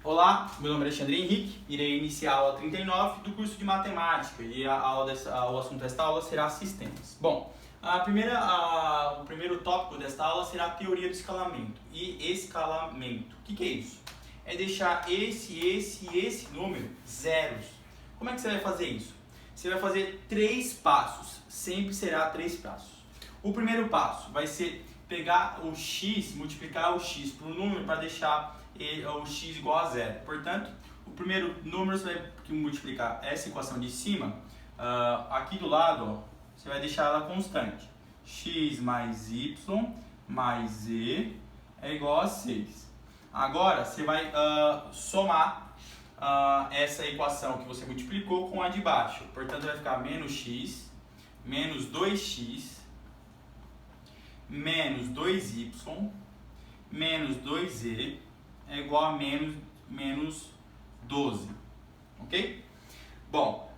Olá, meu nome é Alexandre Henrique, irei iniciar a aula 39 do curso de Matemática e o assunto desta aula será sistemas. Bom, o primeiro tópico desta aula será a teoria do escalamento. E escalamento, o que é isso? É deixar esse número zeros. Como é que você vai fazer isso? Você vai fazer 3 passos, sempre será 3 passos. O primeiro passo vai ser pegar o x, multiplicar o x por um número para deixar o x igual a zero. Portanto, o primeiro número você vai multiplicar essa equação de cima, aqui do lado, ó, você vai deixar ela constante. X mais y mais z é igual a 6. Agora, você vai somar essa equação que você multiplicou com a de baixo. Portanto, vai ficar menos x, menos 2x, menos 2y, menos 2z é igual a menos 12, ok? Bom,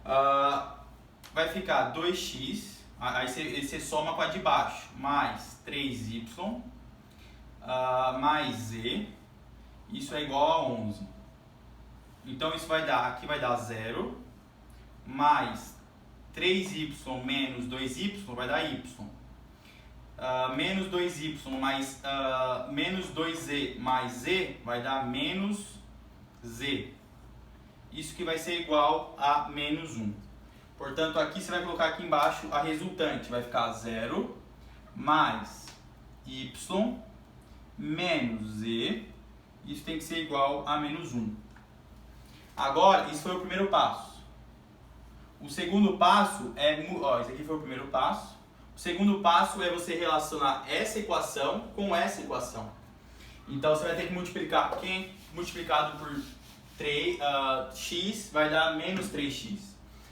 vai ficar 2x, aí você soma com a de baixo, mais 3y, mais z, isso é igual a 11. Então isso vai dar, aqui vai dar 0, mais 3y menos 2y vai dar y. Menos 2y mais menos 2z mais z vai dar menos z. Isso que vai ser igual a menos 1. Portanto, aqui você vai colocar aqui embaixo a resultante. Vai ficar 0 mais y menos z. Isso tem que ser igual a menos 1. Agora, isso foi o primeiro passo. O segundo passo é... esse aqui foi o primeiro passo. O segundo passo é você relacionar essa equação com essa equação. Então você vai ter que multiplicar. Quem multiplicado por 3, x vai dar menos 3x.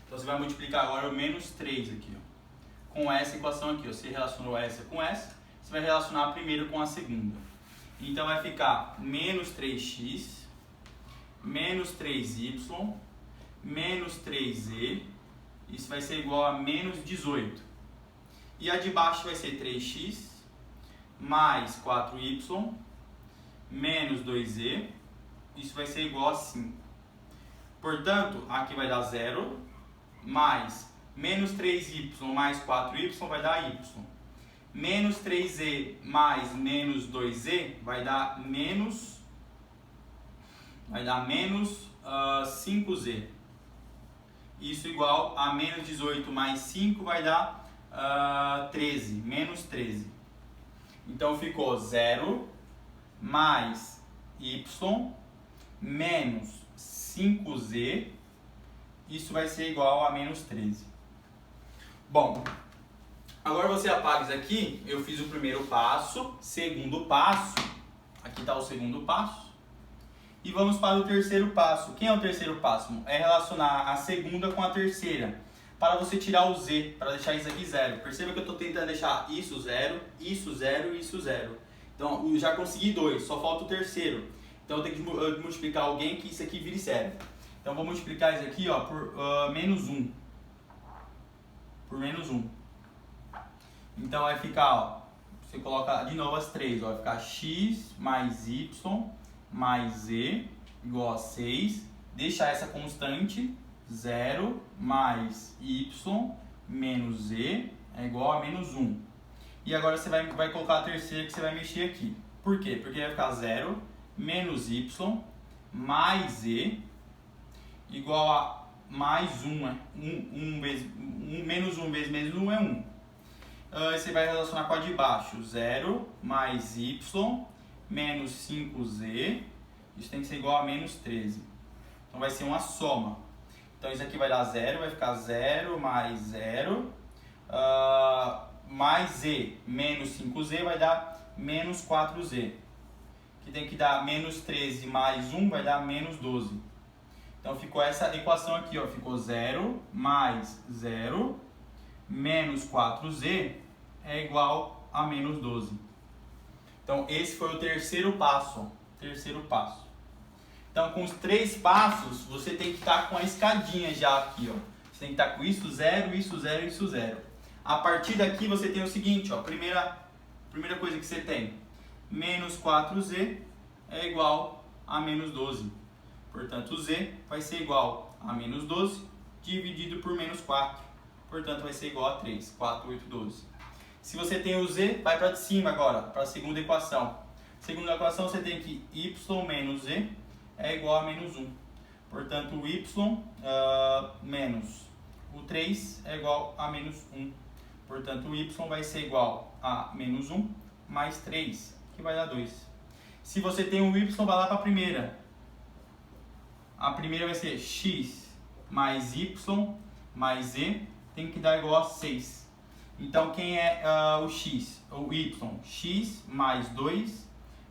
Então você vai multiplicar agora o menos 3 aqui, ó, com essa equação aqui. Ó. Você relacionou essa com essa, você vai relacionar a primeira com a segunda. Então vai ficar menos 3x, menos 3y, menos 3z. Isso vai ser igual a menos 18. E a de baixo vai ser 3x mais 4y menos 2z. Isso vai ser igual a 5. Portanto, aqui vai dar 0 mais menos 3y mais 4y vai dar y. Menos 3z mais menos 2z vai dar menos 5z. Isso igual a menos 18 mais 5 vai dar 13, menos 13. Então ficou 0 mais y menos 5z. Isso vai ser igual a menos 13. Bom, agora você apaga isso aqui. Eu fiz o primeiro passo, segundo passo. Aqui está o segundo passo. E vamos para o terceiro passo. Quem é o terceiro passo? É relacionar a segunda com a terceira. Para você tirar o z, para deixar isso aqui zero. Perceba que eu estou tentando deixar isso zero, isso zero e isso zero. Então, eu já consegui 2, só falta o terceiro. Então, eu tenho que multiplicar alguém que isso aqui vire zero. Então, eu vou multiplicar isso aqui, ó, por menos 1. Por menos 1. Então, vai ficar, ó, você coloca de novo as 3, ó, vai ficar x mais y mais z igual a 6. Deixa essa constante. 0 mais y menos z é igual a menos 1. E agora você vai colocar a terceira que você vai mexer aqui. Por quê? Porque vai ficar 0 menos y mais z igual a mais 1. Menos 1 vezes menos 1 é 1. Você vai relacionar com a de baixo. 0 mais y menos 5z. Isso tem que ser igual a menos 13. Então vai ser uma soma. Então isso aqui vai dar 0, vai ficar 0 mais 0, mais z menos 5z vai dar menos 4z. Que tem que dar menos 13 mais 1 vai dar menos 12. Então ficou essa equação aqui, ó, ficou 0 mais 0 menos 4z é igual a menos 12. Então esse foi o terceiro passo, ó, terceiro passo. Então, com os 3 passos, você tem que estar com a escadinha já aqui, ó. Você tem que estar com isso, 0, isso, 0, isso, 0. A partir daqui, você tem o seguinte, ó. Primeira coisa que você tem, menos 4z é igual a menos 12. Portanto, o z vai ser igual a menos 12 dividido por menos 4. Portanto, vai ser igual a 3. 4, 8, 12. Se você tem o z, vai para cima agora, para a segunda equação. Segunda equação, você tem que y menos z é igual a menos 1. Portanto, o y menos o 3 é igual a menos 1. Portanto, o y vai ser igual a menos 1 mais 3, que vai dar 2. Se você tem o y, vai lá para a primeira. A primeira vai ser x mais y mais z, tem que dar igual a 6. Então, quem é o x? O y, x mais 2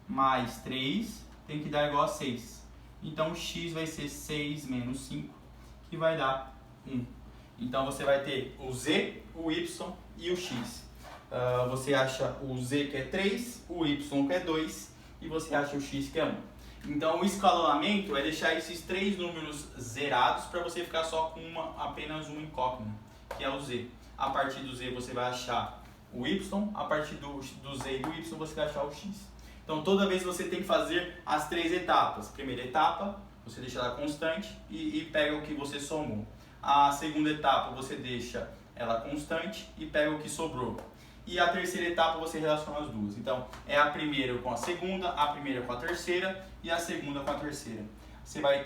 mais 3, tem que dar igual a 6. Então, o x vai ser 6 menos 5, que vai dar 1. Então, você vai ter o z, o y e o x. Você acha o z que é 3, o y que é 2 e você acha o x que é 1. Então, o escalonamento é deixar esses três números zerados para você ficar só com apenas uma incógnita, que é o z. A partir do z você vai achar o y, a partir do z e do y você vai achar o x. Então, toda vez você tem que fazer as três etapas. Primeira etapa, você deixa ela constante e pega o que você somou. A segunda etapa, você deixa ela constante e pega o que sobrou. E a terceira etapa, você relaciona as duas. Então, é a primeira com a segunda, a primeira com a terceira e a segunda com a terceira. Você vai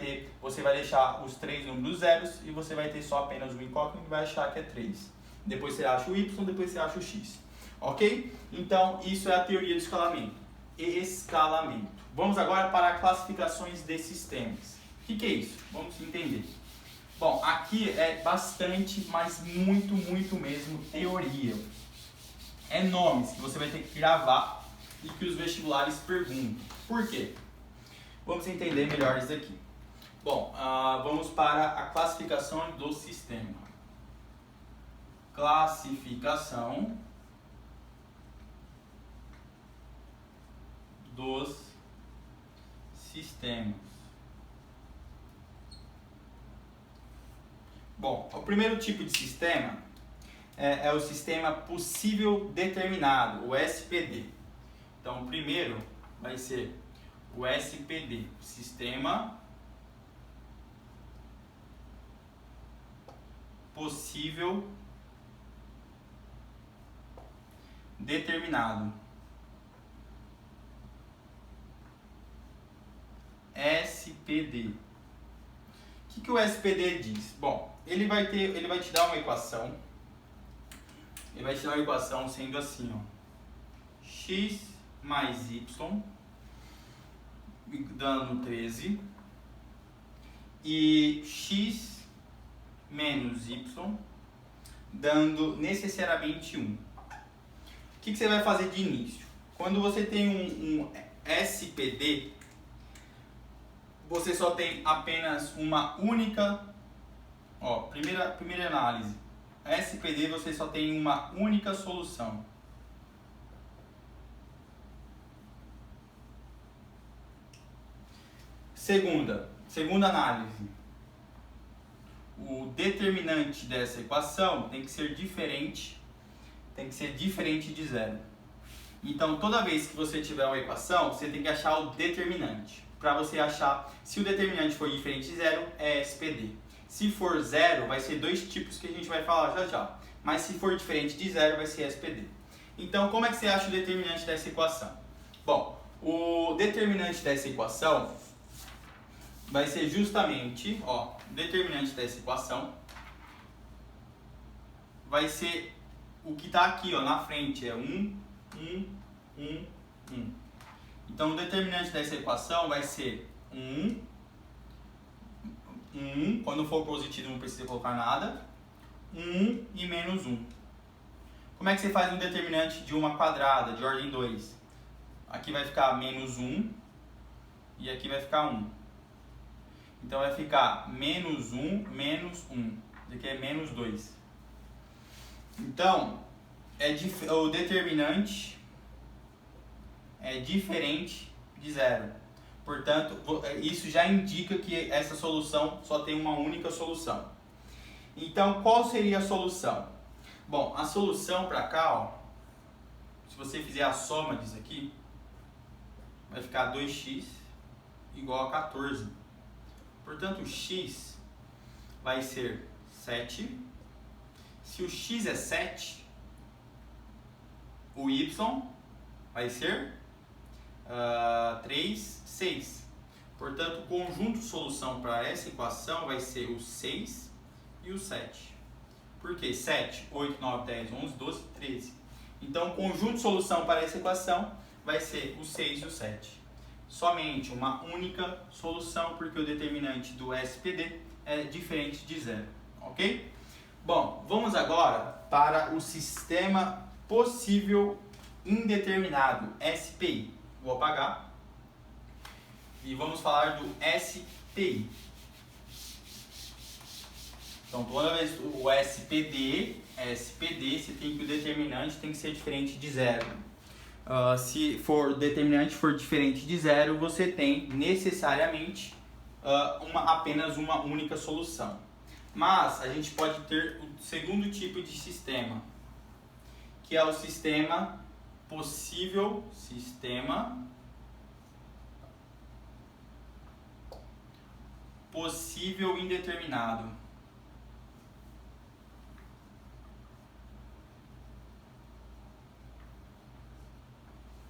deixar os três números zeros e você vai ter só apenas o incógnito e vai achar que é 3. Depois você acha o y, depois você acha o x. Ok? Então, isso é a teoria do escalamento. Escalamento. Vamos agora para classificações de sistemas. O que é isso? Vamos entender. Bom, aqui é bastante, mas muito mesmo teoria. É nomes que você vai ter que gravar e que os vestibulares perguntam. Por quê? Vamos entender melhor isso aqui. Bom, vamos para a classificação do sistema. Classificação dos sistemas. Bom, o primeiro tipo de sistema é o sistema possível determinado, o SPD. Então, o primeiro vai ser o SPD, sistema possível determinado. SPD. O que o SPD diz? Bom, ele vai te dar uma equação. Ele vai te dar uma equação sendo assim, ó, x mais y dando 13 e x menos y dando necessariamente 1. O que você vai fazer de início? Quando você tem um SPD, você só tem apenas uma única, primeira análise, SPD você só tem uma única solução. Segunda análise, o determinante dessa equação tem que ser diferente de zero. Então, toda vez que você tiver uma equação, você tem que achar o determinante. Para você achar se o determinante for diferente de zero, é SPD. Se for zero, vai ser dois tipos que a gente vai falar já já. Mas se for diferente de zero, vai ser SPD. Então, como é que você acha o determinante dessa equação? Bom, o determinante dessa equação vai ser justamente, o determinante dessa equação vai ser o que está aqui, na frente, é 1, 1, 1, 1. Então, o determinante dessa equação vai ser 1, 1, quando for positivo não precisa colocar nada, 1 e menos 1. Como é que você faz um determinante de uma quadrada, de ordem 2? Aqui vai ficar menos 1 e aqui vai ficar 1. Então, vai ficar menos 1, menos 1. Aqui é menos 2. Então, o determinante é diferente de zero. Portanto, isso já indica que essa solução só tem uma única solução. Então, qual seria a solução? Bom, a solução para cá, se você fizer a soma disso aqui, vai ficar 2x igual a 14. Portanto, o x vai ser 7. Se o x é 7, o y vai ser 3, 6. Portanto, o conjunto de solução para essa equação vai ser o 6 e o 7. Por quê? 7, 8, 9, 10, 11, 12, 13. Então, o conjunto de solução para essa equação vai ser o 6 e o 7. Somente uma única solução, porque o determinante do SPD é diferente de zero. Ok? Bom, vamos agora para o sistema possível indeterminado, SPI. Vou apagar. E vamos falar do SPI. Então, toda vez o SPD, você tem que o determinante tem que ser diferente de zero. Se o determinante for diferente de zero, você tem necessariamente apenas uma única solução. Mas a gente pode ter o segundo tipo de sistema, que é o sistema possível, possível indeterminado.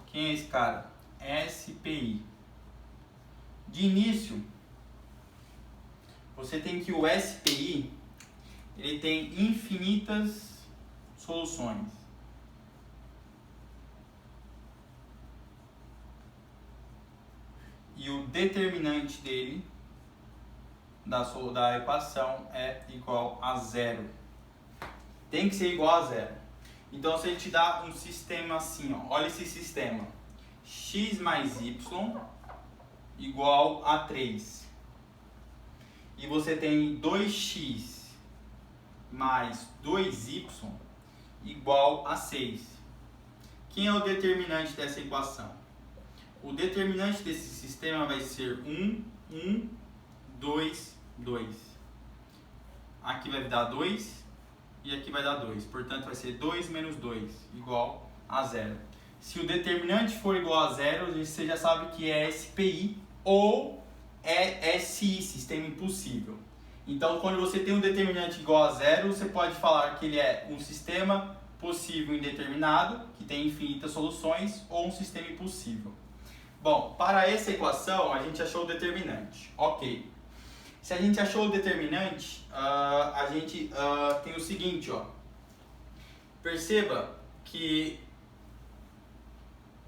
Quem é esse cara? SPI. De início, você tem que o SPI ele tem infinitas soluções. E o determinante dele da equação é igual a zero. Tem que ser igual a zero. Então, se a gente dá um sistema assim, ó, olha esse sistema. X mais y igual a 3. E você tem 2x mais 2y igual a 6. Quem é o determinante dessa equação? O determinante desse sistema vai ser 1, 1, 2, 2. Aqui vai dar 2 e aqui vai dar 2. Portanto, vai ser 2 menos 2 igual a 0. Se o determinante for igual a 0, você já sabe que é SPI ou é SI, sistema impossível. Então, quando você tem um determinante igual a 0, você pode falar que ele é um sistema possível indeterminado, que tem infinitas soluções, ou um sistema impossível. Bom, para essa equação, a gente achou o determinante. Ok. Se a gente achou o determinante, a gente tem o seguinte, ó. Perceba que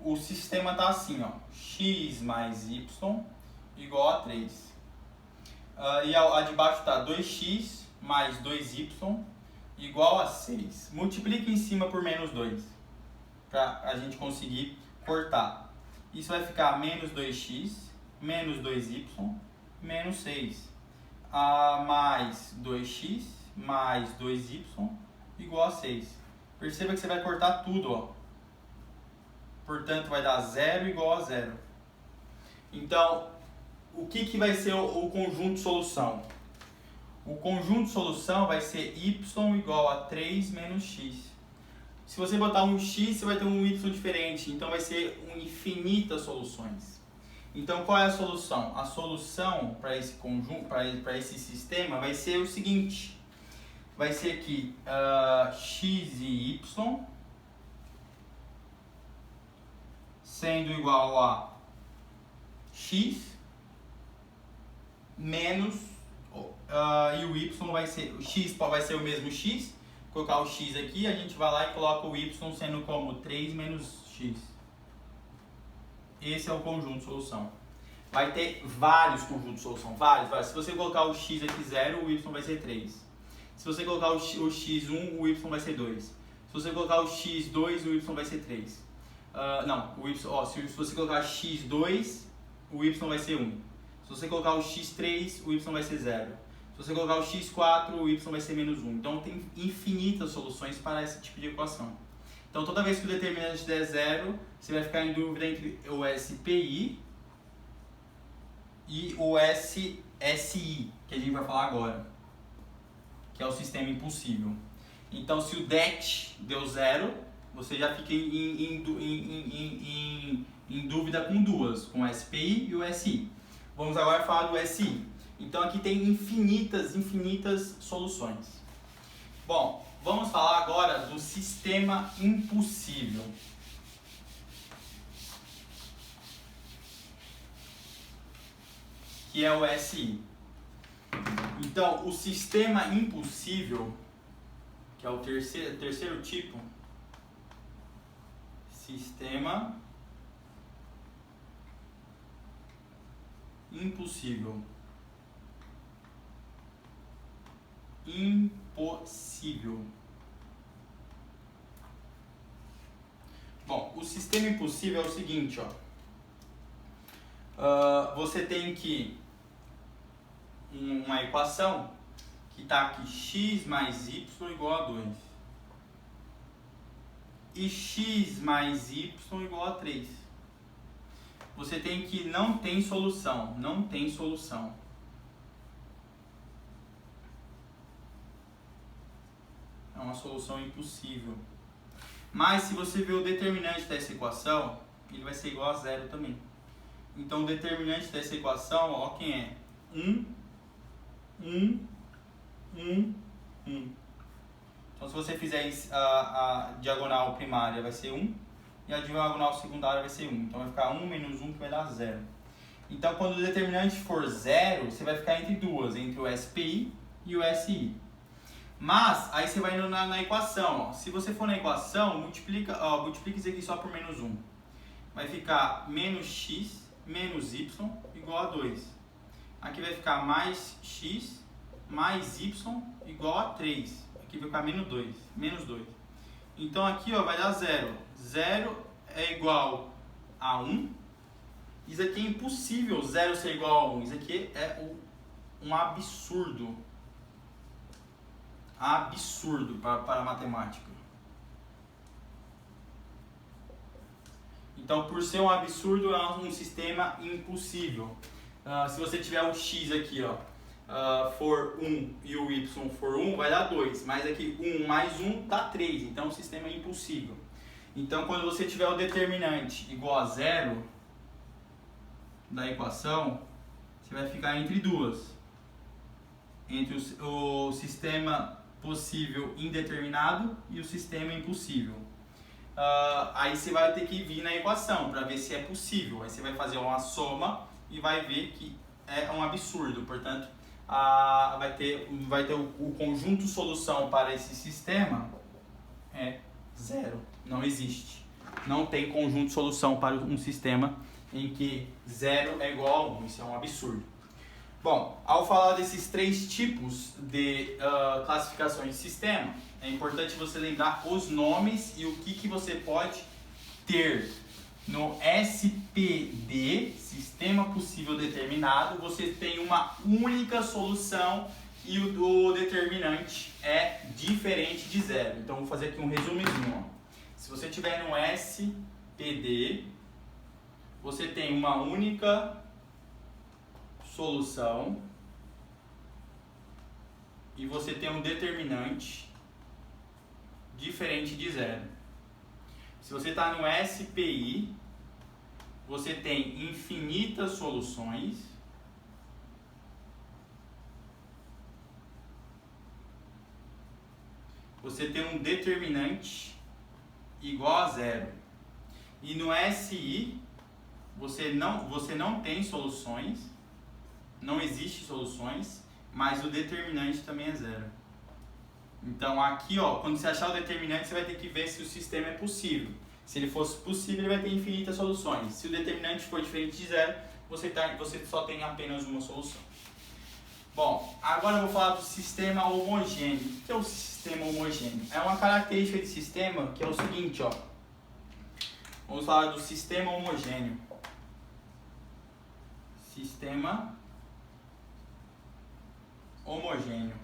o sistema está assim, ó. X mais y igual a 3. E a de baixo está 2x mais 2y igual a 6. Multiplica em cima por menos 2, para a gente conseguir cortar. Isso vai ficar menos 2x, menos 2y, menos 6. Mais 2x, mais 2y, igual a 6. Perceba que você vai cortar tudo, ó. Portanto, vai dar 0 igual a 0. Então, o que vai ser o conjunto de solução? O conjunto de solução vai ser y igual a 3 menos x. Se você botar um x, você vai ter um y diferente. Então, vai ser infinitas soluções. Então, qual é a solução? A solução para esse conjunto, para esse sistema, vai ser o seguinte. Vai ser que x e y sendo igual a x menos e o y vai ser, o x vai ser o mesmo x. Vou colocar o x aqui, a gente vai lá e coloca o y sendo como 3 menos x. Esse é o conjunto de solução. Vai ter vários conjuntos de solução, vários. Se você colocar o x aqui 0, o y vai ser 3. Se você colocar o x1, o y vai ser 2. Se você colocar o x2, o y vai ser 3. Se você colocar x2, o y vai ser 1. Se você colocar o x3, o y vai ser 0. Se você colocar o x4, o y vai ser menos 1. Então, tem infinitas soluções para esse tipo de equação. Então, toda vez que o determinante der 0, você vai ficar em dúvida entre o SPI e o SI, que a gente vai falar agora, que é o sistema impossível. Então, se o DET deu 0, você já fica em dúvida com duas, com o SPI e o SI. Vamos agora falar do SI. Então aqui tem infinitas soluções. Bom, vamos falar agora do sistema impossível. Que é o SI. Então, o sistema impossível, que é o terceiro tipo, sistema impossível. Impossível. Bom, o sistema impossível é o seguinte, ó. Você tem que uma equação que está aqui x mais y igual a 2 e x mais y igual a 3. Você tem que não tem solução, é uma solução impossível. Mas se você ver o determinante dessa equação, ele vai ser igual a 0 também. Então o determinante dessa equação, ó, quem é? 1. Então se você fizer a diagonal primária vai ser 1 e a diagonal secundária vai ser 1. Então vai ficar 1 menos 1 que vai dar 0. Então quando o determinante for 0, você vai ficar entre duas, entre o SPI e o SI. Mas aí você vai na equação. Ó. Se você for na equação, multiplica isso aqui só por menos 1. Vai ficar menos x menos y igual a 2. Aqui vai ficar mais x mais y igual a 3. Aqui vai ficar menos 2. Então aqui ó, vai dar 0. 0 é igual a 1. Isso aqui é impossível 0 ser igual a 1. Isso aqui é um absurdo. Absurdo para a matemática. Então, por ser um absurdo, é um sistema impossível. Se você tiver o x aqui, ó, for 1 e o y for 1, vai dar 2. Mas aqui 1 mais 1 dá 3. Então, o sistema é impossível. Então, quando você tiver o determinante igual a 0 da equação, você vai ficar entre duas. Entre o sistema possível indeterminado e o sistema impossível. Aí você vai ter que vir na equação para ver se é possível. Aí você vai fazer uma soma e vai ver que é um absurdo. Portanto, vai ter o conjunto solução para esse sistema é 0. Não existe. Não tem conjunto solução para um sistema em que 0 é igual a 1. Isso é um absurdo. Bom, ao falar desses três tipos de classificações de sistema, é importante você lembrar os nomes e o que você pode ter. No SPD, Sistema Possível Determinado, você tem uma única solução e o determinante é diferente de 0. Então, vou fazer aqui um resumezinho. Ó. Se você tiver no SPD, você tem uma única solução e você tem um determinante diferente de 0. Se você está no SPI, você tem infinitas soluções você tem um determinante igual a 0. E no SI, você não tem soluções, não existe soluções, mas o determinante também é 0. Então aqui, ó, quando você achar o determinante, você vai ter que ver se o sistema é possível. Se ele fosse possível, ele vai ter infinitas soluções. Se o determinante for diferente de 0, você só tem apenas uma solução. Bom, agora eu vou falar do sistema homogêneo. O que é o sistema homogêneo? É uma característica de sistema que é o seguinte, ó. Vamos falar do sistema homogêneo. Sistema homogêneo.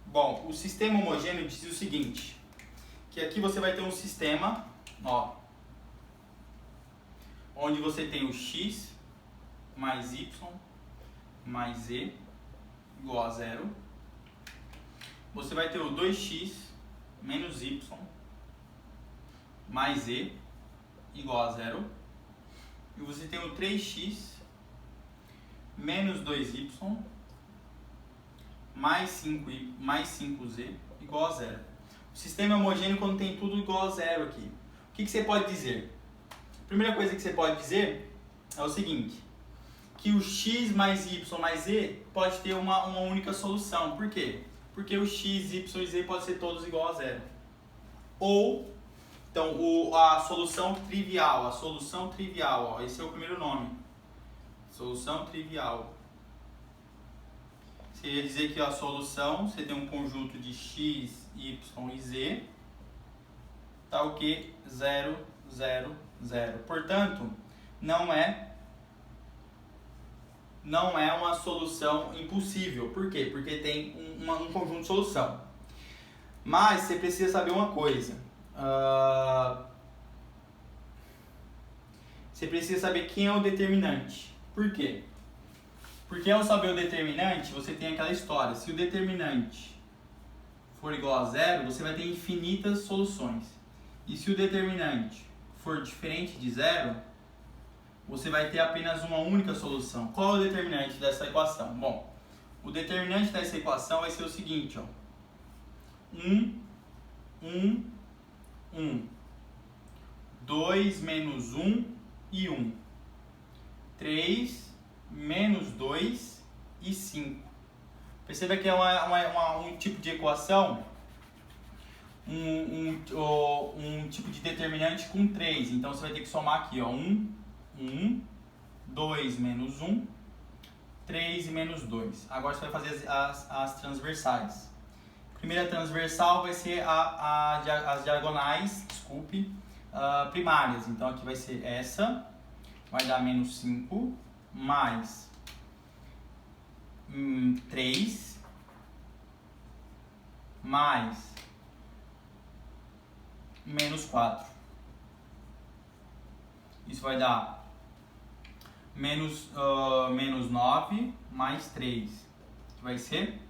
Bom, o sistema homogêneo diz o seguinte, que aqui você vai ter um sistema, ó, onde você tem o x mais y mais z igual a 0. Você vai ter o 2x menos y mais z igual a 0. e você tem o 3x menos 2y mais 5z igual a zero. O sistema é homogêneo quando tem tudo igual a zero aqui. O que você pode dizer? A primeira coisa que você pode dizer é o seguinte, que o x mais y mais z pode ter uma única solução. Por quê? Porque o x, y e z podem ser todos igual a zero. Ou, então, a solução trivial, ó, esse é o primeiro nome. Solução trivial. Você ia dizer que a solução, você tem um conjunto de x, y e z, tá o que? 0, 0, 0. Portanto, não é uma solução impossível. Por quê? Porque tem um conjunto de solução. Mas você precisa saber uma coisa. Você precisa saber quem é o determinante. Por quê? Porque ao saber o determinante, você tem aquela história. Se o determinante for igual a zero, você vai ter infinitas soluções. E se o determinante for diferente de zero, você vai ter apenas uma única solução. Qual é o determinante dessa equação? Bom, o determinante dessa equação vai ser o seguinte, ó. 1, 1, 1. 2 menos 1 e 1. 3 menos 2 e 5. Perceba que é um tipo de equação, um tipo de determinante com 3. Então você vai ter que somar aqui, ó, 1, 1, 2 menos 1, 3 e menos 2. Agora você vai fazer as transversais. A primeira transversal vai ser as diagonais, primárias. Então aqui vai ser essa, vai dar menos 5, mais 3, mais menos 4. Isso vai dar menos 9 mais 3, que vai ser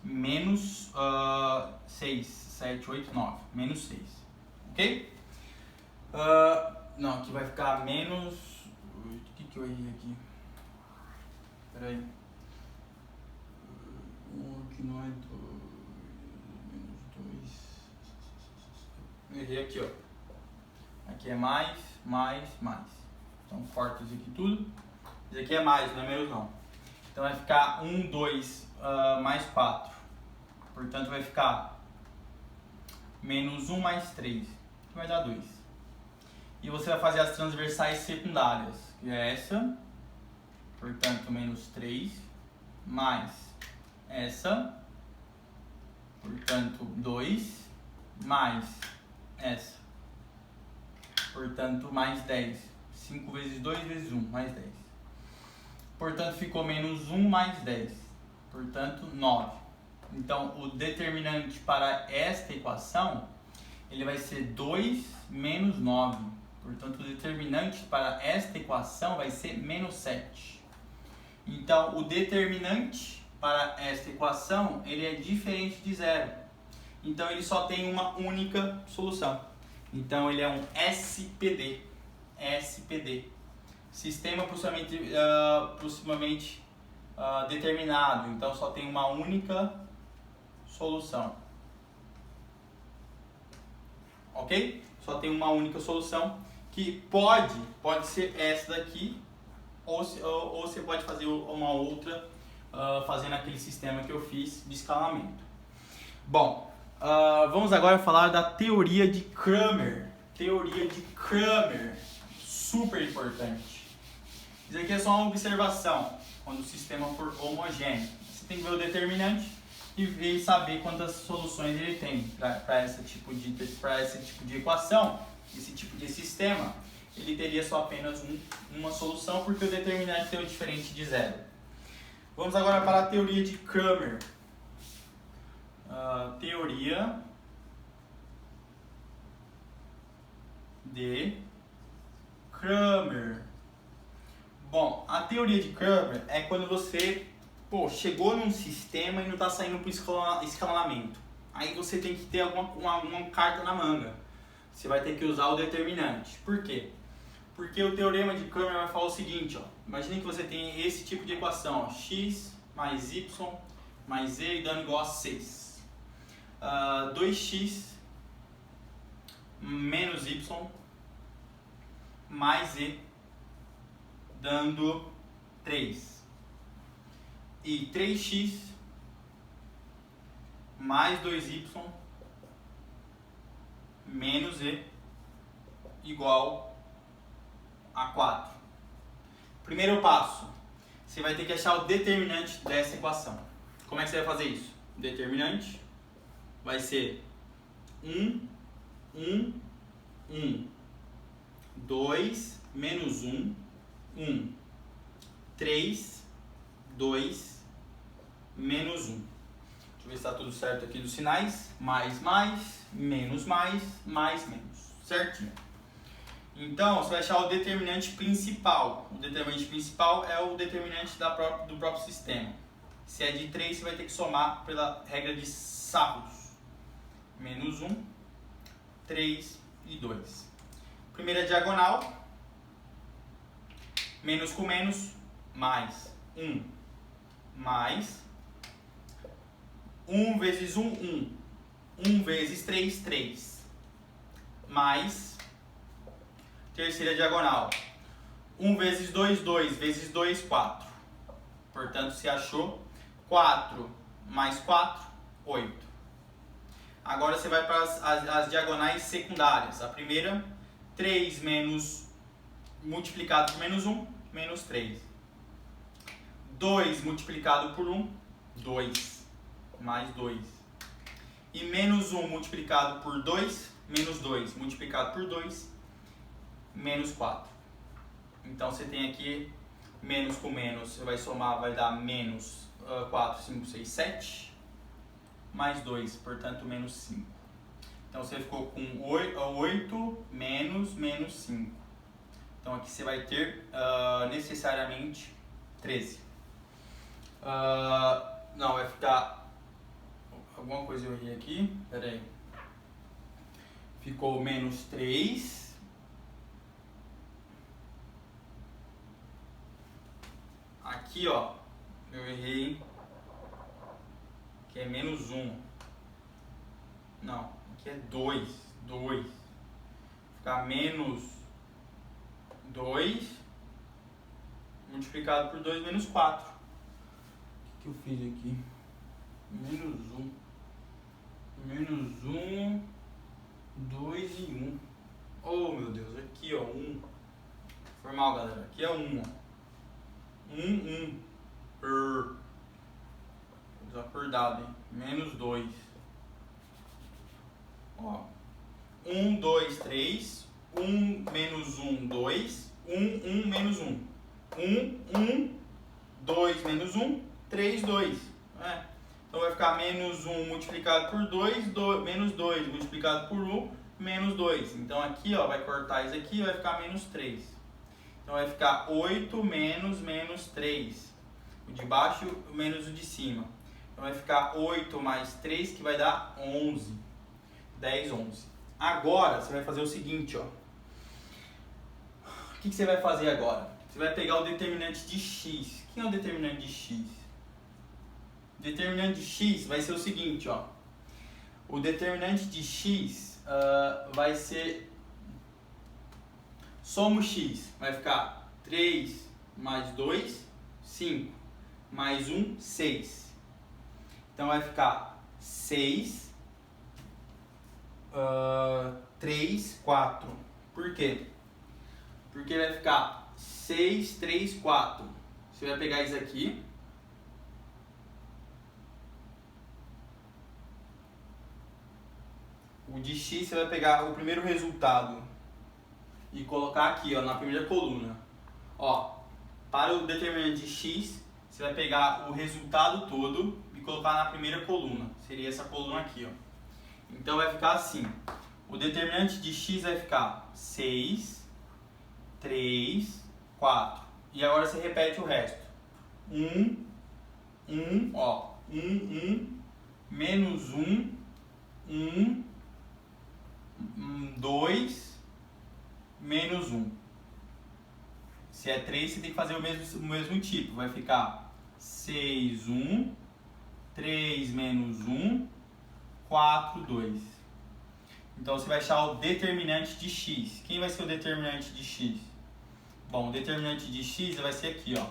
menos 6, 7, 8, 9, menos 6, ok? Não, aqui vai ficar menos... O que eu errei aqui? Espera aí. Aqui não é 2, menos 2. Errei aqui, ó. Aqui é mais. Então corta isso aqui tudo. Isso aqui é mais, não é menos não. Então vai ficar 1, 2 mais 4. Portanto vai ficar menos 1 mais 3, que vai dar 2. E você vai fazer as transversais secundárias, que é essa, portanto menos 3, mais essa, portanto 2, mais essa, portanto mais 10. 5 vezes 2 vezes 1, mais 10. Portanto ficou menos 1 mais 10, portanto 9. Então o determinante para esta equação, ele vai ser 2 menos 9. Portanto o determinante para esta equação vai ser menos 7. Então o determinante para esta equação, ele é diferente de zero. Então ele só tem uma única solução. Então ele é um SPD. Sistema possivelmente determinado. Então só tem uma única solução. Ok? Só tem uma única solução, que pode ser essa daqui, ou você pode fazer uma outra fazendo aquele sistema que eu fiz de escalamento. Bom, vamos agora falar da teoria de Cramer. Super importante. Isso aqui é só uma observação, quando o sistema for homogêneo. Você tem que ver o determinante e saber quantas soluções ele tem para esse tipo de equação, esse tipo de sistema. Ele teria só apenas uma solução, porque o determinante é diferente de zero. Vamos agora para a teoria de Cramer. Teoria de Cramer. Bom, a teoria de Cramer é quando você chegou num sistema e não está saindo para o escalonamento. Aí você tem que ter alguma carta na manga. Você vai ter que usar o determinante. Por quê? Porque o teorema de Cramer vai falar o seguinte, ó. Imagine que você tem esse tipo de equação, ó, x mais y mais z dando igual a 6. 2x menos y mais z dando 3. E 3x mais 2y menos z igual a 4. Primeiro passo, você vai ter que achar o determinante dessa equação. Como é que você vai fazer isso? O determinante vai ser 1, 1, 1. 2 menos 1, 1. 3, 2, menos 1. Deixa eu ver se está tudo certo aqui dos sinais. Mais, menos, menos. Certinho? Então, você vai achar o determinante principal. O determinante principal é o determinante do próprio sistema. Se é de 3, você vai ter que somar pela regra de Sapos. Menos 1, 3 e 2. Primeira diagonal. Menos com menos, mais 1. Mais 1 vezes 1, 1. 1 vezes 3, 3. Mais terceira diagonal. 1 vezes 2, 2. Vezes 2, 4. Portanto, se achou 4 mais 4, 8. Agora você vai para as diagonais secundárias. A primeira, 3 menos multiplicado por menos 1, menos 3. 2 multiplicado por 1, 2. Mais 2. E menos 1 multiplicado por 2, menos 2. Multiplicado por 2, menos 4. Então você tem aqui menos com menos, você vai somar, vai dar menos 4, 5, 6, 7. Mais 2, portanto menos 5. Então você ficou com 8 menos 5. Então aqui você vai ter necessariamente 13. Não, vai ficar... Alguma coisa eu errei aqui. Pera aí. Ficou menos 3. Aqui, ó, eu errei. Que é menos 1. Não, aqui é 2. 2. Ficar menos 2 multiplicado por 2 menos 4. O que eu fiz aqui? Menos 1. Menos 1, 2 e 1. Oh, meu Deus, aqui ó, 1. Foi mal, galera. Aqui é 1, ó. 1. Desacordado, hein? Menos 2. Ó. 1, 2, 3. 1 menos 1, 2. 1, menos 1. 1, 2 menos 1, 3, 2. Então vai ficar menos 1 multiplicado por 2, menos 2 multiplicado por 1, menos 2. Então aqui ó, vai cortar isso aqui e vai ficar menos 3. Então vai ficar 8 menos 3. O de baixo menos o de cima. Então vai ficar 8 mais 3, que vai dar 11. 10, 11. Agora você vai fazer o seguinte, ó. O que você vai fazer agora? Você vai pegar o determinante de x. Quem é o determinante de x? O determinante de x vai ser o seguinte, ó. O determinante de x vai ser... Soma o x. Vai ficar 3 mais 2, 5. Mais 1, 6. Então vai ficar 6, 3, 4. Por quê? Porque vai ficar 6, 3, 4. Você vai pegar isso aqui. O de x você vai pegar o primeiro resultado e colocar aqui, ó, na primeira coluna. Ó, para o determinante de x, você vai pegar o resultado todo e colocar na primeira coluna. Seria essa coluna aqui, ó. Então vai ficar assim. O determinante de x vai ficar 6, 3, 4. E agora você repete o resto. 1, ó. 1, menos 1, 2, menos 1. Se é 3, você tem que fazer o mesmo tipo. Vai ficar 6, 1, 3 menos 1, 4, 2. Então você vai achar o determinante de x. Quem vai ser o determinante de x? Bom, o determinante de x vai ser aqui, ó.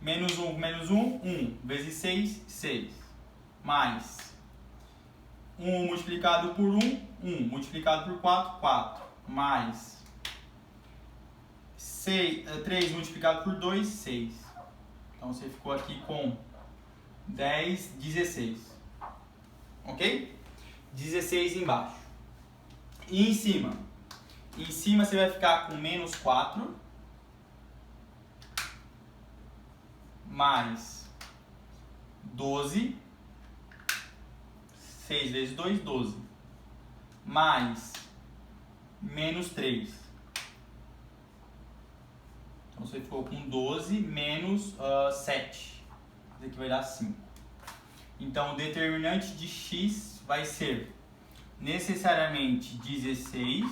Menos 1, 1. Vezes 6, 6. Mais 1 multiplicado por 1, 1. Multiplicado por 4, 4. Mais 3 multiplicado por 2, 6. Então você ficou aqui com 10, 16. Ok? 16 embaixo. E em cima? Em cima você vai ficar com menos 4. Mais 12. 6 vezes 2, 12. Mais menos 3. Então você ficou com 12 menos 7. Isso aqui vai dar 5. Então o determinante de x vai ser necessariamente 16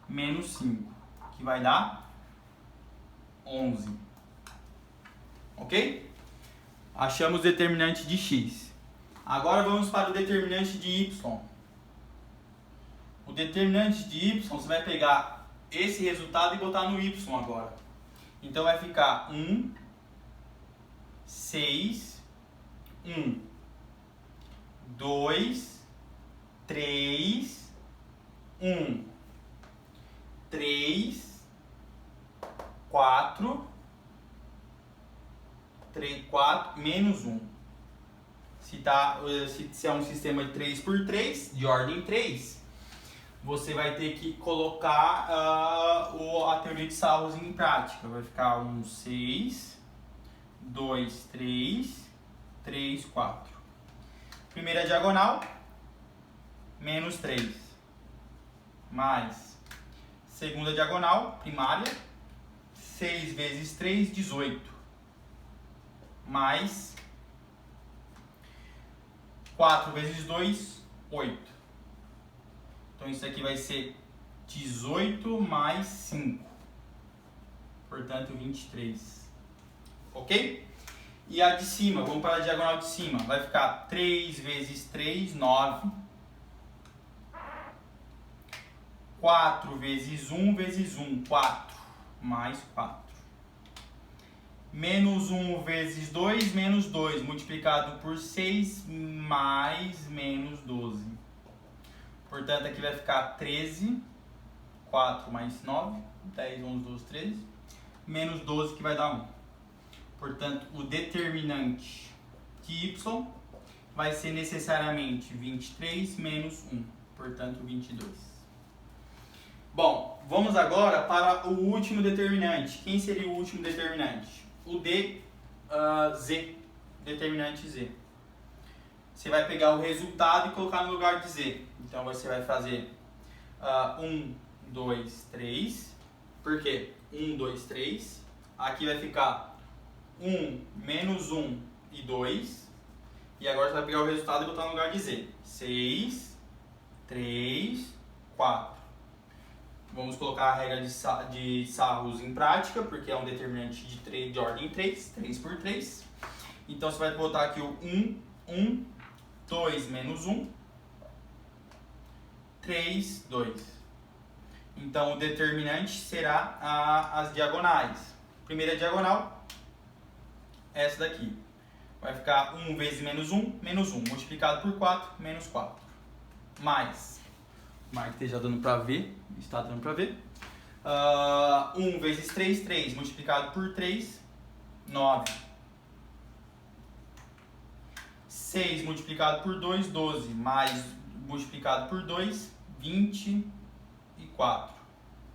menos 5, que vai dar 11. Ok? Achamos o determinante de x. Agora vamos para o determinante de y. O determinante de y, você vai pegar esse resultado e botar no y agora. Então vai ficar 1, 6, 1, 2, 3, 1, 3, 4, 3, 4, menos 1. Se é um sistema de 3 por 3, de ordem 3, você vai ter que colocar a teoria de Sarros em prática. Vai ficar 1, 6, 2, 3, 3, 4. Primeira diagonal, menos 3. Mais segunda diagonal, primária, 6 vezes 3, 18. Mais 4 vezes 2, 8. Então isso aqui vai ser 18 mais 5. Portanto, 23. Ok? E a de cima, vamos para a diagonal de cima. Vai ficar 3 vezes 3, 9. 4 vezes 1 vezes 1, 4. Mais 4. Menos 1 vezes 2, menos 2. Multiplicado por 6, mais menos 12. Portanto, aqui vai ficar 13. 4 mais 9. 10, 11, 12, 13. Menos 12, que vai dar 1. Portanto, o determinante de y vai ser necessariamente 23 menos 1. Portanto, 22. Bom, vamos agora para o último determinante. Quem seria o último determinante? O z, determinante z. Você vai pegar o resultado e colocar no lugar de z. Então você vai fazer 1, 2, 3. Por quê? 1, 2, 3. Aqui vai ficar 1, menos 1 e 2. E agora você vai pegar o resultado e botar no lugar de z. 6, 3, 4. Vamos colocar a regra de Sarros em prática, porque é um determinante de ordem 3, 3 por 3. Então você vai botar aqui o 1, 1, 2 menos 1, 3, 2. Então o determinante será as diagonais. Primeira diagonal, essa daqui. Vai ficar 1 vezes menos 1, menos 1. Multiplicado por 4, menos 4. Mais. Mark esteja dando para ver, está dando para ver. 1 vezes 3, 3. Multiplicado por 3, 9. 6 multiplicado por 2, 12. Mais multiplicado por 2, 24.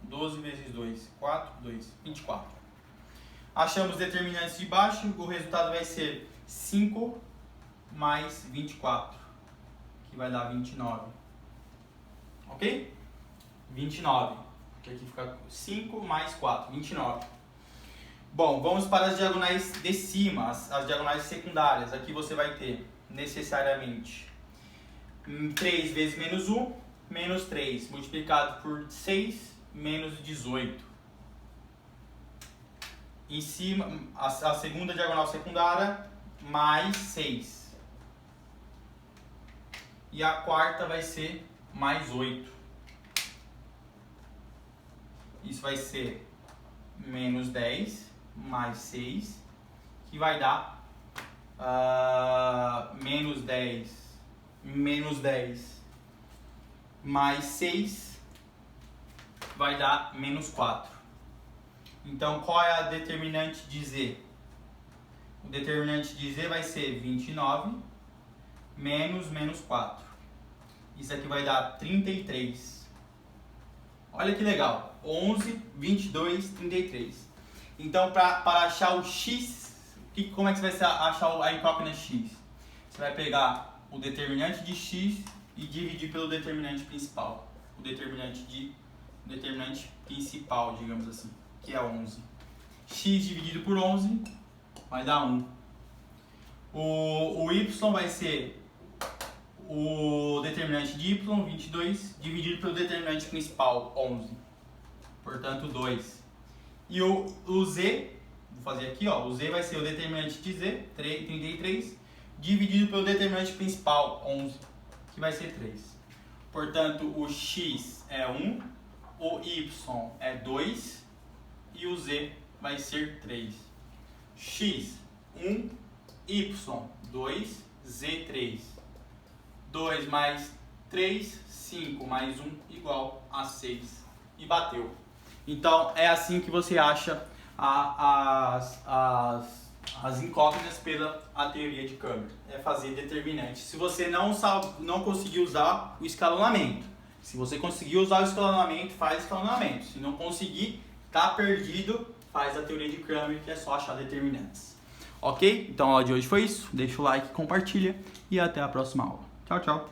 12 vezes 2, 4, 2, 24. Achamos os determinantes de baixo, o resultado vai ser 5 mais 24, que vai dar 29. Ok? 29. Porque aqui fica 5 mais 4, 29. Bom, vamos para as diagonais de cima, as diagonais secundárias. Aqui você vai ter, necessariamente, 3 vezes menos 1, menos 3. Multiplicado por 6, menos 18. em cima, a segunda diagonal secundária, mais 6. E a quarta vai ser mais 8. Isso vai ser menos 10 mais 6, que vai dar menos 10 mais 6 vai dar menos 4. Então, qual é a determinante de Z? O determinante de Z vai ser 29 menos 4. Isso aqui vai dar 33. Olha que legal. 11, 22, 33. Então, para achar o X, como é que você vai achar a incógnita X? Você vai pegar o determinante de X e dividir pelo determinante principal. O determinante principal, digamos assim, que é 11. X dividido por 11 vai dar 1. O Y vai ser o determinante de Y, 22, dividido pelo determinante principal, 11. Portanto, 2. E o Z, vou fazer aqui, ó, o Z vai ser o determinante de Z, 33, dividido pelo determinante principal, 11, que vai ser 3. Portanto, o X é 1, o Y é 2 e o Z vai ser 3. X, 1, Y, 2, Z, 3. 2 mais 3, 5 mais 1 igual a 6. E bateu. Então, é assim que você acha as incógnitas pela teoria de Câmara. É fazer determinante. Se você não conseguir usar o escalonamento. Se você conseguir usar o escalonamento, faz escalonamento. Se não conseguir, tá perdido, faz a teoria de Kramer, que é só achar determinantes. Ok? Então a aula de hoje foi isso. Deixa o like, compartilha e até a próxima aula. Tchau, tchau.